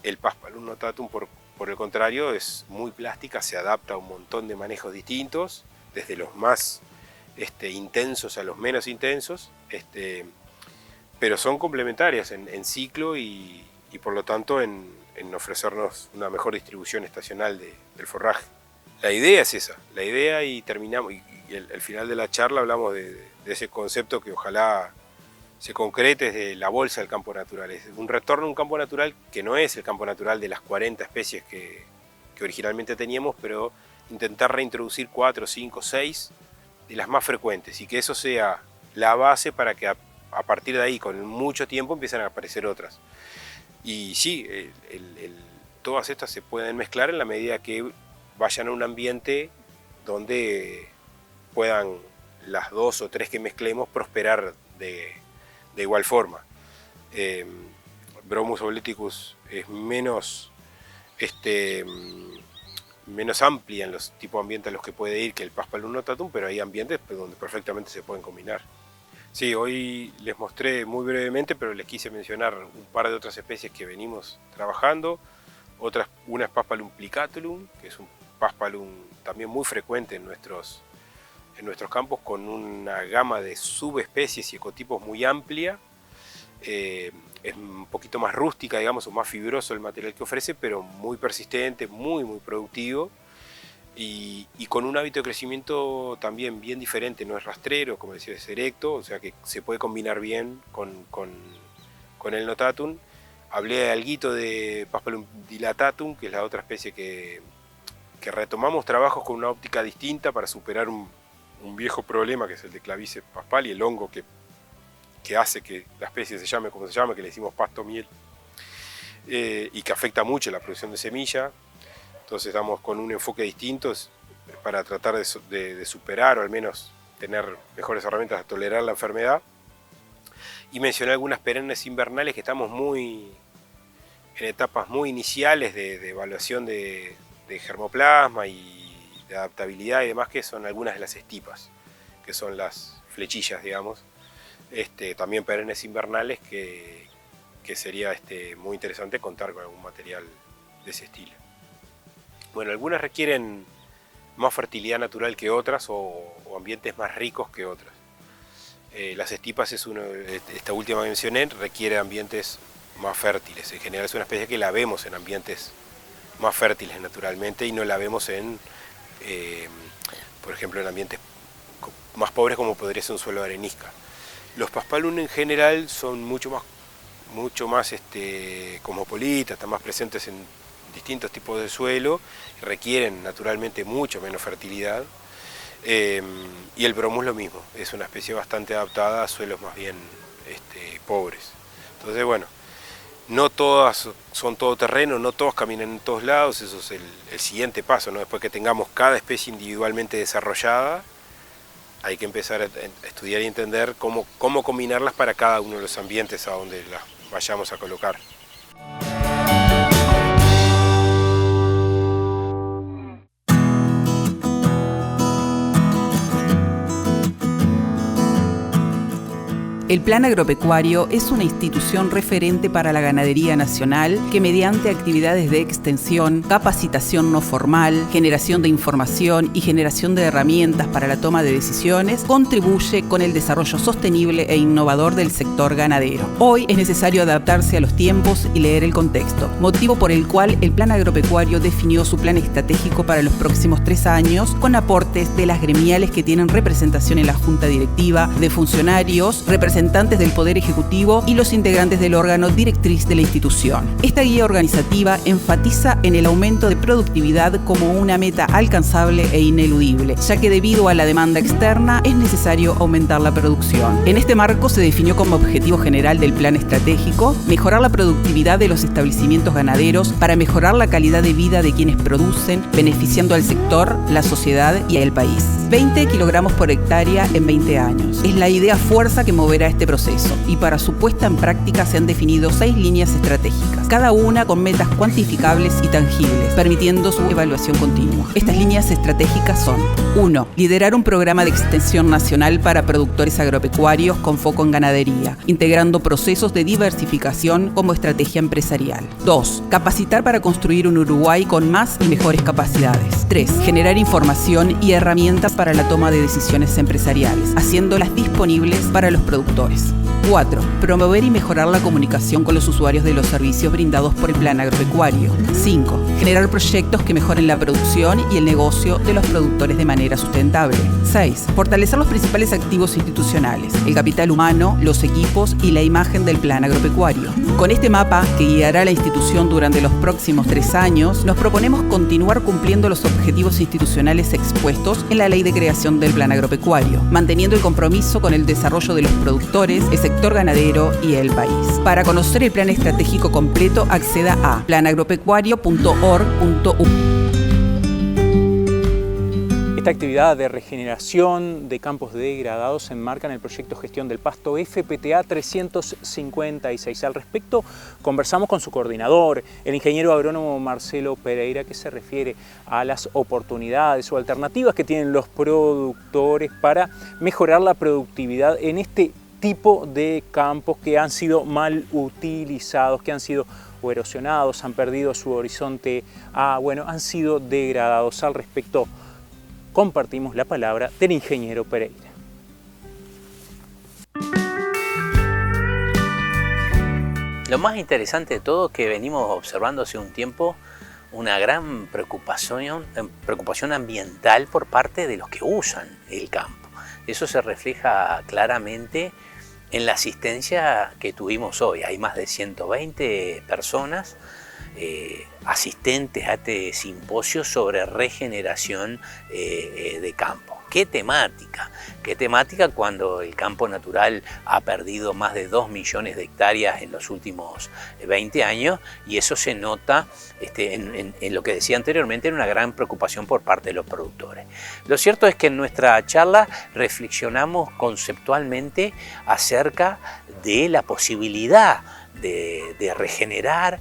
El Paspalum notatum, por el contrario, es muy plástica, se adapta a un montón de manejos distintos, desde los más intensos a los menos intensos, pero son complementarias en ciclo y por lo tanto en ofrecernos una mejor distribución estacional del forraje. La idea es esa, la idea, y terminamos, y al final de la charla hablamos de ese concepto que ojalá se concrete desde la bolsa del campo natural. Es un retorno a un campo natural que no es el campo natural de las 40 especies que originalmente teníamos, pero intentar reintroducir 4, 5, 6 de las más frecuentes, y que eso sea la base para que a partir de ahí, con mucho tiempo, empiecen a aparecer otras. Y sí, todas estas se pueden mezclar en la medida que vayan a un ambiente donde puedan las 2 o 3 que mezclemos prosperar de igual forma. Bromus auleticus es menos amplia en los tipos de ambientes a los que puede ir que el Paspalum notatum, pero hay ambientes donde perfectamente se pueden combinar. Sí, hoy les mostré muy brevemente, pero les quise mencionar un par de otras especies que venimos trabajando. Una es Paspalum plicatulum, que es un Paspalum también muy frecuente en nuestros campos, con una gama de subespecies y ecotipos muy amplia. Es un poquito más rústica, digamos, o más fibroso el material que ofrece, pero muy persistente, muy productivo, y con un hábito de crecimiento también bien diferente. No es rastrero, como decía, es erecto, o sea que se puede combinar bien con el notatum. Hablé alguito de Paspalum dilatatum, que es la otra especie que retomamos trabajos con una óptica distinta para superar un viejo problema, que es el de Clavice paspali, el hongo que hace que la especie se llame como se llama, que le decimos pasto miel, y que afecta mucho la producción de semilla. Entonces estamos con un enfoque distinto para tratar de superar, o al menos tener mejores herramientas a tolerar la enfermedad. Y mencioné algunas perennes invernales que estamos en etapas muy iniciales de evaluación de germoplasma y de adaptabilidad y demás, que son algunas de las estipas, que son las flechillas, digamos, también perennes invernales, que sería muy interesante contar con algún material de ese estilo. Bueno, algunas requieren más fertilidad natural que otras, o ambientes más ricos que otras. Las estipas esta última que mencioné, requiere ambientes más fértiles. En general es una especie que la vemos en ambientes más fértiles naturalmente, y no la vemos por ejemplo, en ambientes más pobres como podría ser un suelo de arenisca. Los Paspalum en general son mucho más cosmopolitas, están más presentes en distintos tipos de suelo, requieren naturalmente mucho menos fertilidad, y el bromus lo mismo, es una especie bastante adaptada a suelos más bien pobres. Entonces, bueno, no todas son todoterreno, no todos caminan en todos lados, eso es el siguiente paso, ¿no? Después que tengamos cada especie individualmente desarrollada, hay que empezar a estudiar y entender cómo combinarlas para cada uno de los ambientes a donde las vayamos a colocar. El Plan Agropecuario es una institución referente para la ganadería nacional que mediante actividades de extensión, capacitación no formal, generación de información y generación de herramientas para la toma de decisiones contribuye con el desarrollo sostenible e innovador del sector ganadero. Hoy es necesario adaptarse a los tiempos y leer el contexto, motivo por el cual el Plan Agropecuario definió su plan estratégico para los próximos 3 años con aportes de las gremiales que tienen representación en la Junta Directiva, de funcionarios, representantes del Poder Ejecutivo y los integrantes del órgano directriz de la institución. Esta guía organizativa enfatiza en el aumento de productividad como una meta alcanzable e ineludible, ya que debido a la demanda externa es necesario aumentar la producción. En este marco se definió como objetivo general del plan estratégico mejorar la productividad de los establecimientos ganaderos para mejorar la calidad de vida de quienes producen, beneficiando al sector, la sociedad y al país. 20 kilogramos por hectárea en 20 años. Es la idea fuerza que moverá este proceso y para su puesta en práctica se han definido 6 líneas estratégicas, cada una con metas cuantificables y tangibles, permitiendo su evaluación continua. Estas líneas estratégicas son: 1. Liderar un programa de extensión nacional para productores agropecuarios con foco en ganadería, integrando procesos de diversificación como estrategia empresarial. 2. Capacitar para construir un Uruguay con más y mejores capacidades. 3. Generar información y herramientas para la toma de decisiones empresariales, haciéndolas disponibles para los productores. 4. Promover y mejorar la comunicación con los usuarios de los servicios brindados por el Plan Agropecuario. 5. Generar proyectos que mejoren la producción y el negocio de los productores de manera sustentable. 6. Fortalecer los principales activos institucionales, el capital humano, los equipos y la imagen del Plan Agropecuario. Con este mapa, que guiará a la institución durante los próximos 3 años, nos proponemos continuar cumpliendo los objetivos institucionales expuestos en la Ley de Creación del Plan Agropecuario, manteniendo el compromiso con el desarrollo de los productores, el sector ganadero y el país. Para conocer el plan estratégico completo, acceda a planagropecuario.org.u. Esta actividad de regeneración de campos degradados se enmarca en el proyecto Gestión del Pasto FPTA 356. Al respecto, conversamos con su coordinador, el ingeniero agrónomo Marcelo Pereira, que se refiere a las oportunidades o alternativas que tienen los productores para mejorar la productividad en este tipo de campos que han sido mal utilizados, que han sido o erosionados, han perdido su horizonte, han sido degradados. Al respecto, compartimos la palabra del ingeniero Pereira. Lo más interesante de todo es que venimos observando hace un tiempo una gran preocupación ambiental por parte de los que usan el campo. Eso se refleja claramente en la asistencia que tuvimos hoy. Hay más de 120 personas asistentes a este simposio sobre regeneración de campo. ¿Qué temática? ¿Qué temática cuando el campo natural ha perdido más de 2 millones de hectáreas en los últimos 20 años? Y eso se nota en lo que decía anteriormente, en una gran preocupación por parte de los productores. Lo cierto es que en nuestra charla reflexionamos conceptualmente acerca de la posibilidad de regenerar,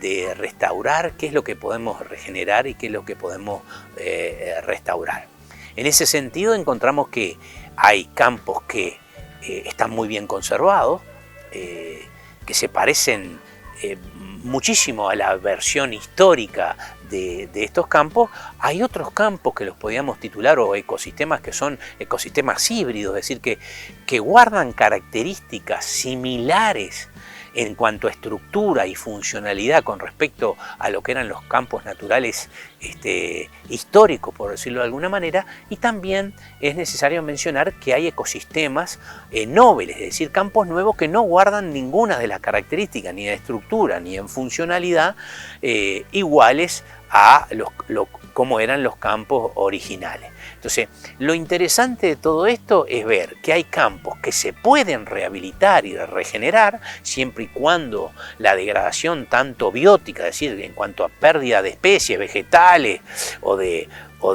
de restaurar, qué es lo que podemos regenerar y qué es lo que podemos restaurar. En ese sentido encontramos que hay campos que están muy bien conservados, que se parecen muchísimo a la versión histórica de estos campos. Hay otros campos que los podríamos titular o ecosistemas que son ecosistemas híbridos, es decir, que guardan características similares en cuanto a estructura y funcionalidad con respecto a lo que eran los campos naturales históricos, por decirlo de alguna manera, y también es necesario mencionar que hay ecosistemas nobles, es decir, campos nuevos que no guardan ninguna de las características, ni de estructura, ni en funcionalidad, iguales a como eran los campos originales. Entonces, lo interesante de todo esto es ver que hay campos que se pueden rehabilitar y regenerar siempre y cuando la degradación tanto biótica, es decir, en cuanto a pérdida de especies vegetales o de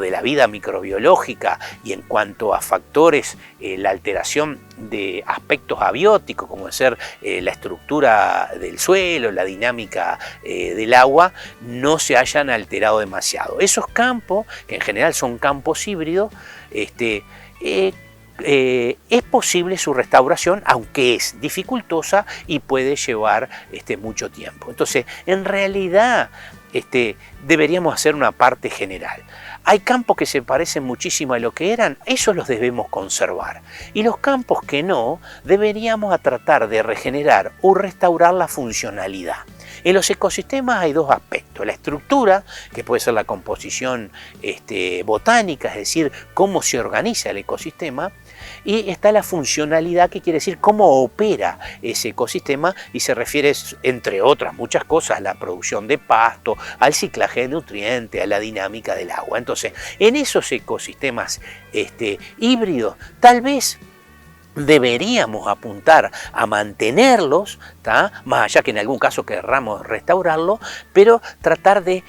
la vida microbiológica, y en cuanto a factores, la alteración de aspectos abióticos, como ser la estructura del suelo, la dinámica del agua, no se hayan alterado demasiado. Esos campos, que en general son campos híbridos, es posible su restauración, aunque es dificultosa y puede llevar mucho tiempo. Entonces, en realidad, deberíamos hacer una parte general. Hay campos que se parecen muchísimo a lo que eran, esos los debemos conservar. Y los campos que no, deberíamos tratar de regenerar o restaurar la funcionalidad. En los ecosistemas hay dos aspectos: la estructura, que puede ser la composición botánica, es decir, cómo se organiza el ecosistema, y está la funcionalidad, que quiere decir cómo opera ese ecosistema, y se refiere, entre otras muchas cosas, a la producción de pasto, al ciclaje de nutrientes, a la dinámica del agua. Entonces, en esos ecosistemas híbridos, tal vez deberíamos apuntar a mantenerlos, más allá que en algún caso querramos restaurarlo, pero tratar de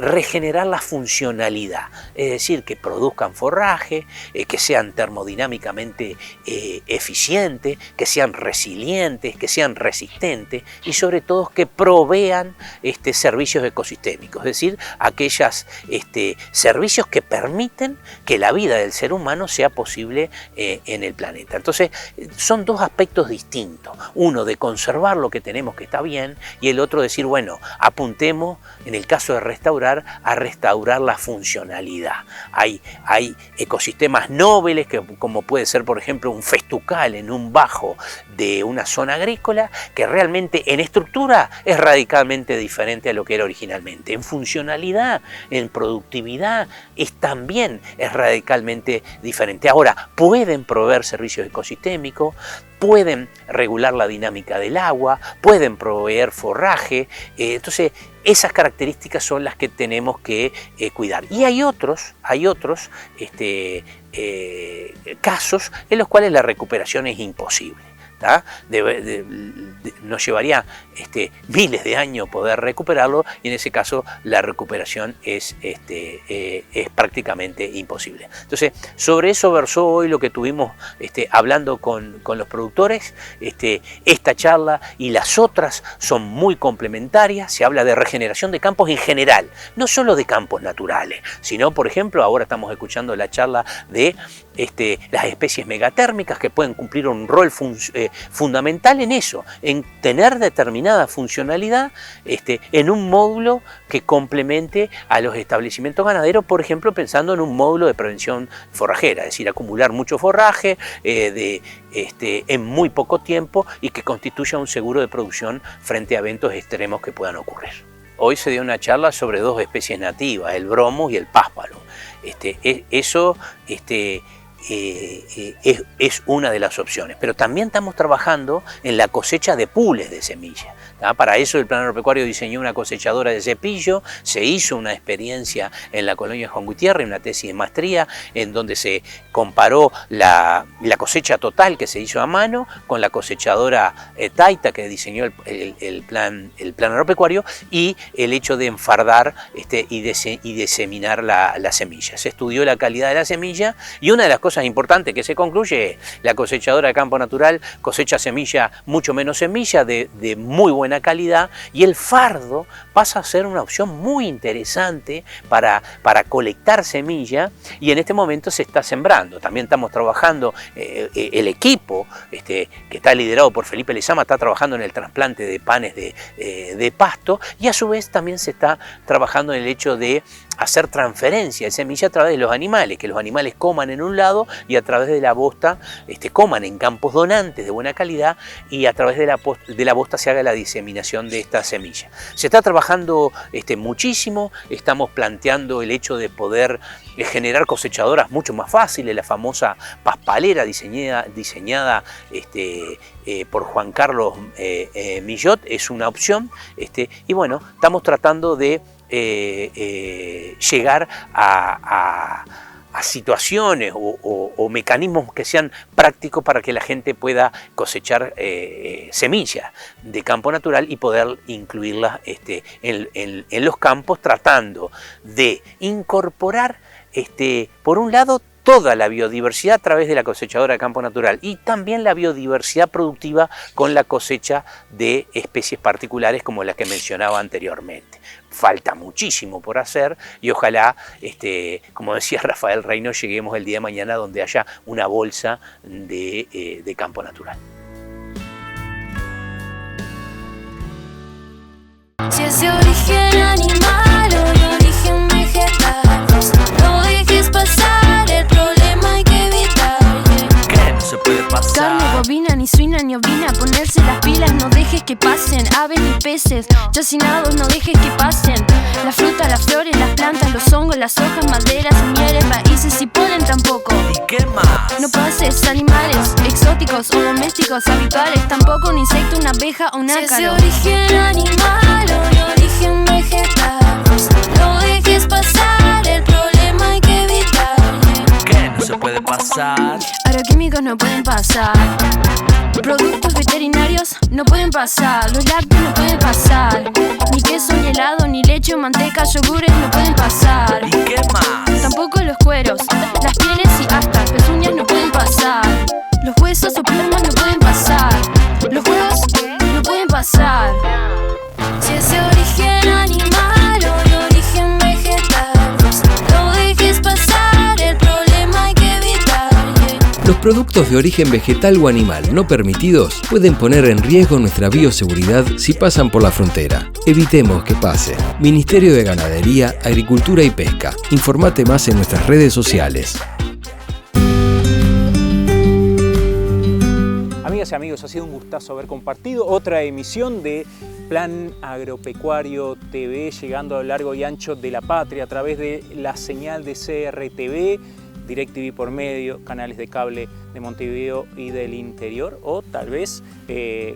regenerar la funcionalidad, es decir, que produzcan forraje, que sean termodinámicamente eficientes, que sean resilientes, que sean resistentes, y sobre todo que provean servicios ecosistémicos, es decir, aquellos servicios que permiten que la vida del ser humano sea posible en el planeta. Entonces, son dos aspectos distintos: uno de conservar lo que tenemos, que está bien, y el otro decir, bueno, apuntemos, en el caso de restaurar, a restaurar la funcionalidad. Hay ecosistemas nobles, como puede ser, por ejemplo, un festucal en un bajo de una zona agrícola, que realmente en estructura es radicalmente diferente a lo que era originalmente. En funcionalidad, en productividad, también es radicalmente diferente. Ahora, pueden proveer servicios ecosistémicos, pueden regular la dinámica del agua, pueden proveer forraje. Entonces, esas características son las que tenemos que cuidar. Y hay otros casos en los cuales la recuperación es imposible. Nos llevaría miles de años poder recuperarlo, y en ese caso la recuperación es prácticamente imposible. Entonces, sobre eso versó hoy lo que tuvimos hablando con los productores. Esta charla y las otras son muy complementarias. Se habla de regeneración de campos en general, no solo de campos naturales, sino, por ejemplo, ahora estamos escuchando la charla de las especies megatérmicas, que pueden cumplir un rol fundamental en eso, en tener determinada funcionalidad en un módulo que complemente a los establecimientos ganaderos, por ejemplo, pensando en un módulo de prevención forrajera, es decir, acumular mucho forraje en muy poco tiempo, y que constituya un seguro de producción frente a eventos extremos que puedan ocurrir. Hoy se dio una charla sobre dos especies nativas, el bromo y el páspalo. Eso es una de las opciones, pero también estamos trabajando en la cosecha de pules de semillas. Para eso el Plan Agropecuario diseñó una cosechadora de cepillo, se hizo una experiencia en la colonia Juan Gutiérrez, una tesis de maestría, en donde se comparó la cosecha total que se hizo a mano con la cosechadora Taita, que diseñó el plan agropecuario, y el hecho de enfardar y diseminar la semilla. Se estudió la calidad de la semilla, y una de las cosas importantes que se concluye es: la cosechadora de campo natural cosecha semilla, mucho menos semilla, de muy buena calidad, y el fardo pasa a ser una opción muy interesante para colectar semilla, y en este momento se está sembrando. También estamos trabajando, el equipo que está liderado por Felipe Lezama está trabajando en el trasplante de panes de pasto, y a su vez también se está trabajando en el hecho de hacer transferencia de semilla a través de los animales, que los animales coman en un lado ganado y a través de la bosta coman en campos donantes de buena calidad y a través de la bosta se haga la diseminación de esta semilla. Se está trabajando muchísimo, estamos planteando el hecho de poder generar cosechadoras mucho más fáciles, la famosa paspalera diseñada por Juan Carlos Millot es una opción, y bueno, estamos tratando de llegar a situaciones o mecanismos que sean prácticos para que la gente pueda cosechar semillas de campo natural y poder incluirlas en los campos, tratando de incorporar por un lado toda la biodiversidad a través de la cosechadora de campo natural y también la biodiversidad productiva con la cosecha de especies particulares como las que mencionaba anteriormente. Falta muchísimo por hacer y ojalá, como decía Rafael Reino, lleguemos el día de mañana donde haya una bolsa de campo natural. Si es de origen animal o de origen vegetal, no dejes pasar, el problema hay que evitar. ¿Qué no se puede pasar? Carne bovina, ni suina ni ovina, ponerse las pilas, no dejes que pasen aves ni peces, chacinados, no dejes que pasen la fruta, las flores, las plantas, los hongos, las hojas, maderas, semilleres, raíces y polen tampoco. ¿Y qué más? No pases animales exóticos o domésticos habituales, tampoco un insecto, una abeja o un ácaro. Si es de origen animal o de origen vegetal, no dejes pasar, el problema hay que evitar. ¿Qué no se puede pasar? Agroquímicos no pueden pasar, productos veterinarios no pueden pasar, los lácteos no pueden pasar, ni queso, ni helado, ni leche o manteca, yogures no pueden pasar. ¿Y qué más? Tampoco los cueros, las pieles y hasta pezuñas no pueden pasar, los huesos o plumas no pueden pasar, los huevos no pueden pasar. Si es de origen animal o de origen vegetal, no dejes pasar, el problema hay que evitar. Los productos de origen vegetal o animal no permitidos pueden poner en riesgo nuestra bioseguridad si pasan por la frontera. Evitemos que pase. Ministerio de Ganadería, Agricultura y Pesca. Informate más en nuestras redes sociales. Amigas y amigos, ha sido un gustazo haber compartido otra emisión de Plan Agropecuario TV, llegando a lo largo y ancho de la patria a través de la señal de CRTV, DirecTV por medio, canales de cable de Montevideo y del interior, o tal vez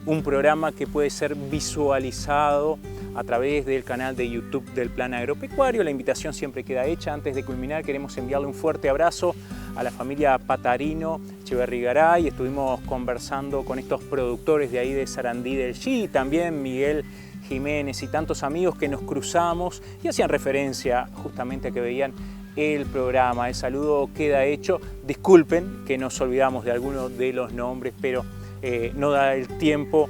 un programa que puede ser visualizado a través del canal de YouTube del Plan Agropecuario. La invitación siempre queda hecha. Antes de culminar, queremos enviarle un fuerte abrazo a la familia Patarino Echeverrigaray. Estuvimos conversando con estos productores de ahí de Sarandí del Chi, también Miguel Jiménez y tantos amigos que nos cruzamos y hacían referencia justamente a que veían el programa. El saludo queda hecho. Disculpen que nos olvidamos de algunos de los nombres, pero no da el tiempo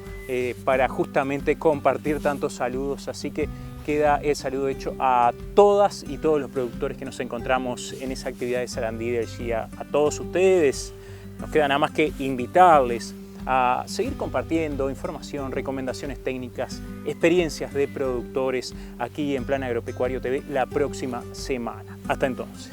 para justamente compartir tantos saludos, así que queda el saludo hecho a todas y todos los productores que nos encontramos en esa actividad de Sarandí del Chi. A todos ustedes nos queda nada más que invitarles a seguir compartiendo información, recomendaciones técnicas, experiencias de productores aquí en Plan Agropecuario TV la próxima semana. Hasta entonces.